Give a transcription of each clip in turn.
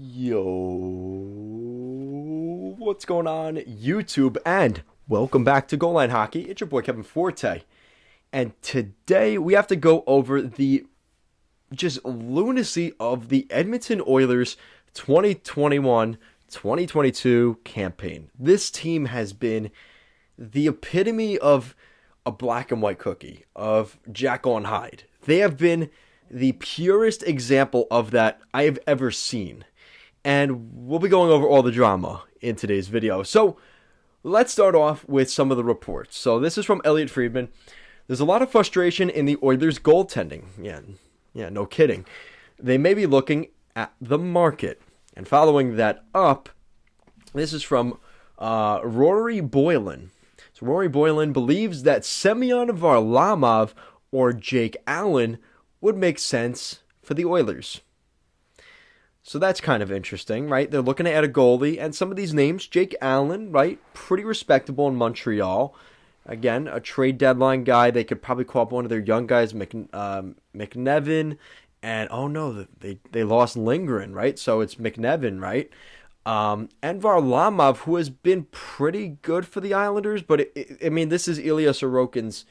Yo, what's going on, YouTube? And welcome back to Goal Line Hockey. It's your boy Kevin Forte. And today we have to go over the just lunacy of the Edmonton Oilers 2021-2022 campaign. This team has been the epitome of a black and white cookie, of Jekyll and Hyde. They have been the purest example of that I have ever seen. And we'll be going over all the drama in today's video. So let's start off with some of the reports. So this is from Elliot Friedman. There's a lot of frustration in the Oilers' goaltending. Yeah, no kidding. They may be looking at the market. And following that up, this is from Rory Boylan. So Rory Boylan believes that Semyon Varlamov or Jake Allen would make sense for the Oilers. So that's kind of interesting, right? They're looking to add a goalie, and some of these names, Jake Allen, right? Pretty respectable in Montreal. Again, a trade deadline guy. They could probably call up one of their young guys, McNevin, and oh no, they lost Lindgren, right? So it's McNevin, right? And Varlamov, who has been pretty good for the Islanders, but this is Ilya Sorokin's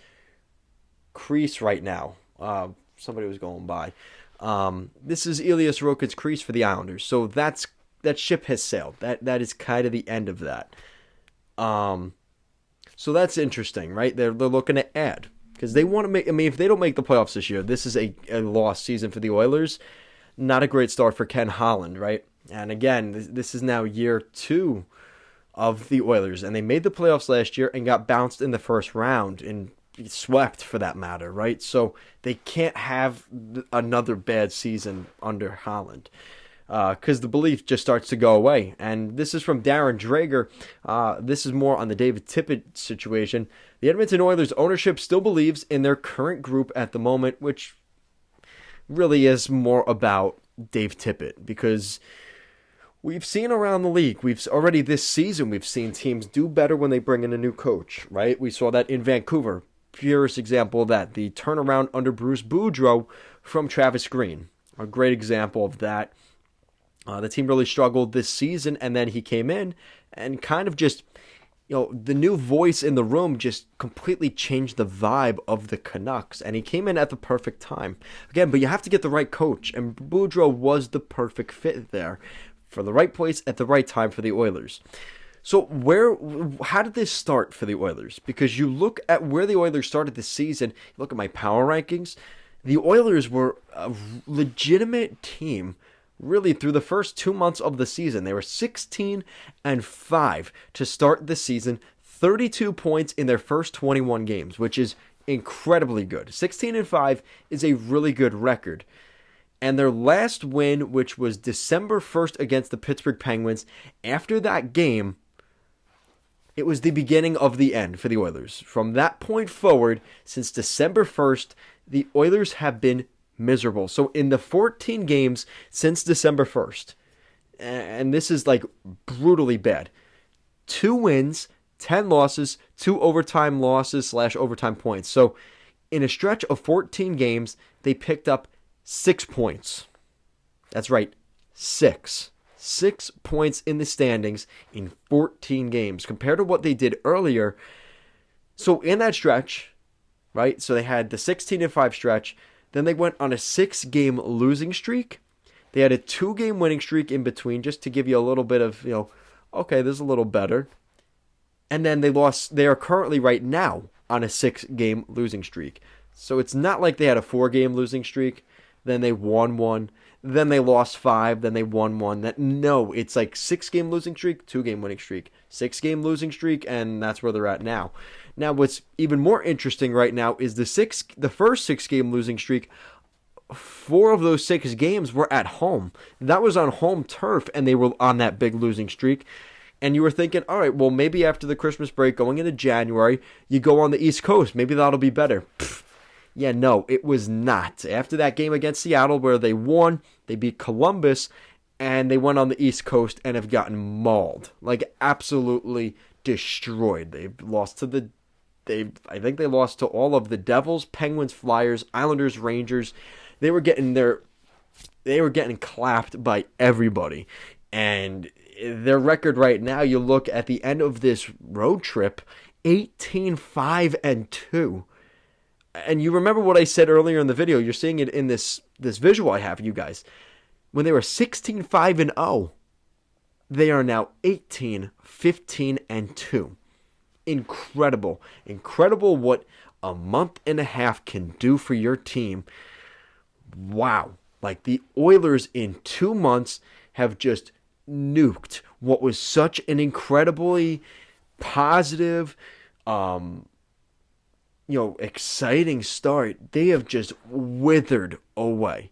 crease right now. Somebody was going by. This is Ilya Sorokin's crease for the Islanders, so that ship has sailed. That is kind of the end of that. So that's interesting, right? They're looking to add because they want to make. If they don't make the playoffs this year, this is a lost season for the Oilers. Not a great start for Ken Holland, right? And again, this is now year 2 of the Oilers, and they made the playoffs last year and got bounced in the first round and swept for that matter, right? So they can't have another bad season under Holland because the belief just starts to go away. And this is from Darren Drager. This is more on the David Tippett situation. The Edmonton Oilers ownership still believes in their current group at the moment, which really is more about Dave Tippett because we've seen around the league, this season, we've seen teams do better when they bring in a new coach, right? We saw that in Vancouver. Purest example of that, the turnaround under Bruce Boudreau from Travis Green. A great example of that. The team really struggled this season, and then he came in and kind of just, the new voice in the room just completely changed the vibe of the Canucks, and he came in at the perfect time. Again, but you have to get the right coach, and Boudreau was the perfect fit there for the right place at the right time for the Oilers. So how did this start for the Oilers? Because you look at where the Oilers started this season, look at my power rankings, the Oilers were a legitimate team really through the first 2 months of the season. They were 16-5 to start the season, 32 points in their first 21 games, which is incredibly good. 16-5 is a really good record. And their last win, which was December 1st against the Pittsburgh Penguins, after that game, it was the beginning of the end for the Oilers. From that point forward, since December 1st, the Oilers have been miserable. So in the 14 games since December 1st, and this is like brutally bad, 2 wins, 10 losses, 2 overtime losses / overtime points. So in a stretch of 14 games, they picked up 6 points. That's right, 6. 6 points in the standings in 14 games compared to what they did earlier. So in that stretch, right, so they had the 16-5 stretch, then they went on a 6-game losing streak. They had a 2-game winning streak in between just to give you a little bit of, okay, this is a little better. And then they are currently right now on a 6-game losing streak. So it's not like they had a 4-game losing streak, then they won 1, then they lost 5, then they won 1. No, it's like 6-game losing streak, 2-game winning streak, 6-game losing streak, and that's where they're at now. Now, what's even more interesting right now is the first 6-game losing streak. 4 of those 6 games were at home. That was on home turf, and they were on that big losing streak. And you were thinking, all right, well, maybe after the Christmas break, going into January, you go on the East Coast. Maybe that'll be better. Yeah, no, it was not. After that game against Seattle where they won, they beat Columbus, and they went on the East Coast and have gotten mauled. Like, absolutely destroyed. I think they lost to all of the Devils, Penguins, Flyers, Islanders, Rangers. They were getting their they were getting clapped by everybody. And their record right now, you look at the end of this road trip, 18-5-2. And you remember what I said earlier in the video. You're seeing it in this visual I have, you guys. When they were 16-5-0, they are now 18-15-2. Incredible. Incredible what a month and a half can do for your team. Wow. Like, the Oilers in 2 months have just nuked what was such an incredibly positive, exciting start. They have just withered away.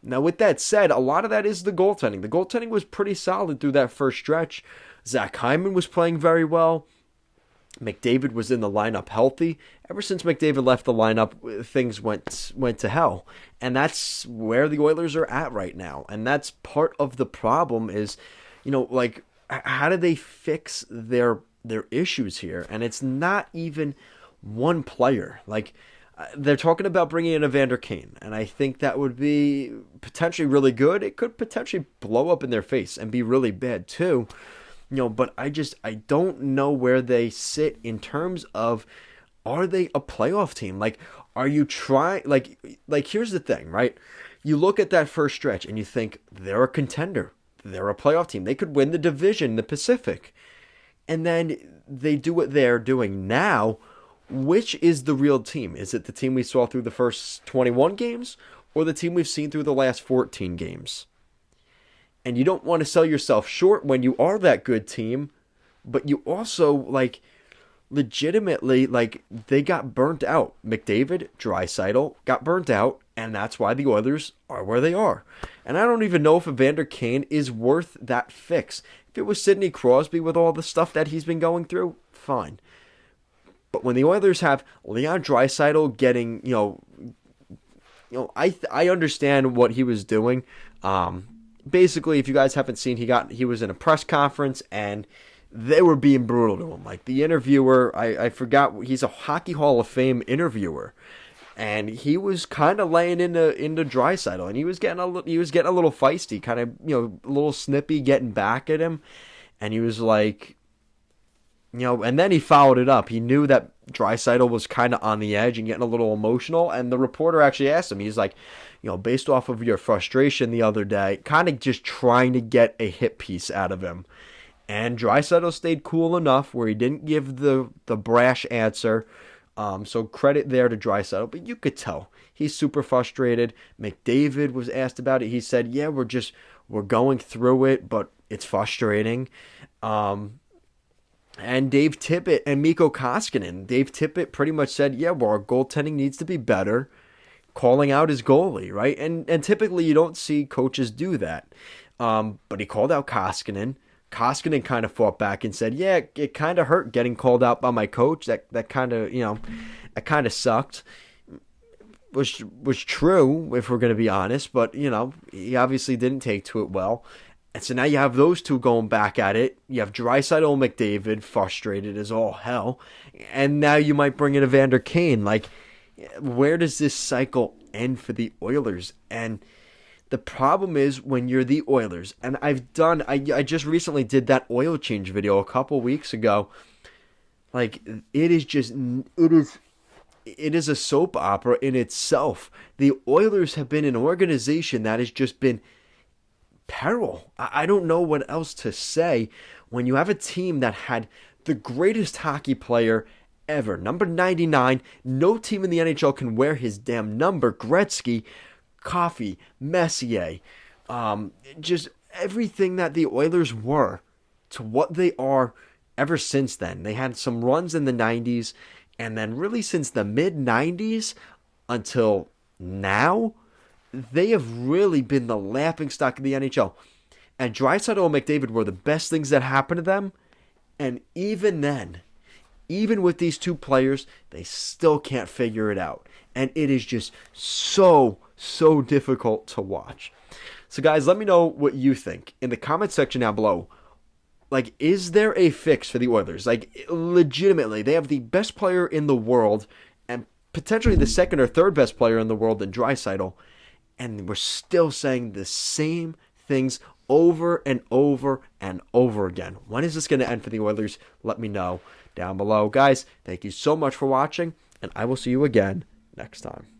Now, with that said, a lot of that is the goaltending. The goaltending was pretty solid through that first stretch. Zach Hyman was playing very well. McDavid was in the lineup healthy. Ever since McDavid left the lineup, things went to hell. And that's where the Oilers are at right now. And that's part of the problem is, how do they fix their issues here? And it's not even one player. They're talking about bringing in Evander Kane, and I think that would be potentially really good. It could potentially blow up in their face and be really bad too. But I don't know where they sit in terms of, are they a playoff team? Are you trying, here's the thing, right? You look at that first stretch and you think they're a contender. They're a playoff team. They could win the division, the Pacific. And then they do what they're doing now. Which is the real team? Is it the team we saw through the first 21 games or the team we've seen through the last 14 games? And you don't want to sell yourself short when you are that good team, but you also, legitimately, they got burnt out. McDavid, Draisaitl got burnt out, and that's why the Oilers are where they are. And I don't even know if Evander Kane is worth that fix. If it was Sidney Crosby with all the stuff that he's been going through, fine. But when the Oilers have Leon Draisaitl getting, I understand what he was doing. Basically, if you guys haven't seen, he was in a press conference and they were being brutal to him. The interviewer, I forgot, he's a Hockey Hall of Fame interviewer, and he was kind of laying into Draisaitl, and he was getting a little feisty, kind of a little snippy, getting back at him, and he was like. And then he followed it up. He knew that Draisaitl was kind of on the edge and getting a little emotional. And the reporter actually asked him, he's like, based off of your frustration the other day, kind of just trying to get a hit piece out of him. And Draisaitl stayed cool enough where he didn't give the brash answer. So credit there to Draisaitl. But you could tell he's super frustrated. McDavid was asked about it. He said, yeah, we're going through it, but it's frustrating. And Dave Tippett and Mikko Koskinen. Dave Tippett pretty much said, yeah, well, our goaltending needs to be better, calling out his goalie, right? And typically you don't see coaches do that. But he called out Koskinen. Koskinen kind of fought back and said, yeah, it kind of hurt getting called out by my coach. That kind of, that kind of sucked. Was true, if we're going to be honest. But, he obviously didn't take to it well. And so now you have those two going back at it. You have Draisaitl and McDavid frustrated as all hell. And now you might bring in Evander Kane. Where does this cycle end for the Oilers? And the problem is when you're the Oilers, and I just recently did that oil change video a couple weeks ago. It is a soap opera in itself. The Oilers have been an organization that has just been peril. I don't know what else to say when you have a team that had the greatest hockey player ever, number 99. No team in the NHL can wear his damn number. Gretzky, Coffey, Messier, just everything that the Oilers were to what they are ever since then. They had some runs in the 90s, and then really since the mid-90s until now, they have really been the laughingstock of the NHL. And Draisaitl and McDavid were the best things that happened to them. And even then, even with these two players, they still can't figure it out. And it is just so difficult to watch. So guys, let me know what you think in the comment section down below. Is there a fix for the Oilers? Legitimately, they have the best player in the world and potentially the second or third best player in the world in Draisaitl. and we're still saying the same things over and over and over again. When is this going to end for the Oilers? Let me know down below. Guys, thank you so much for watching, and I will see you again next time.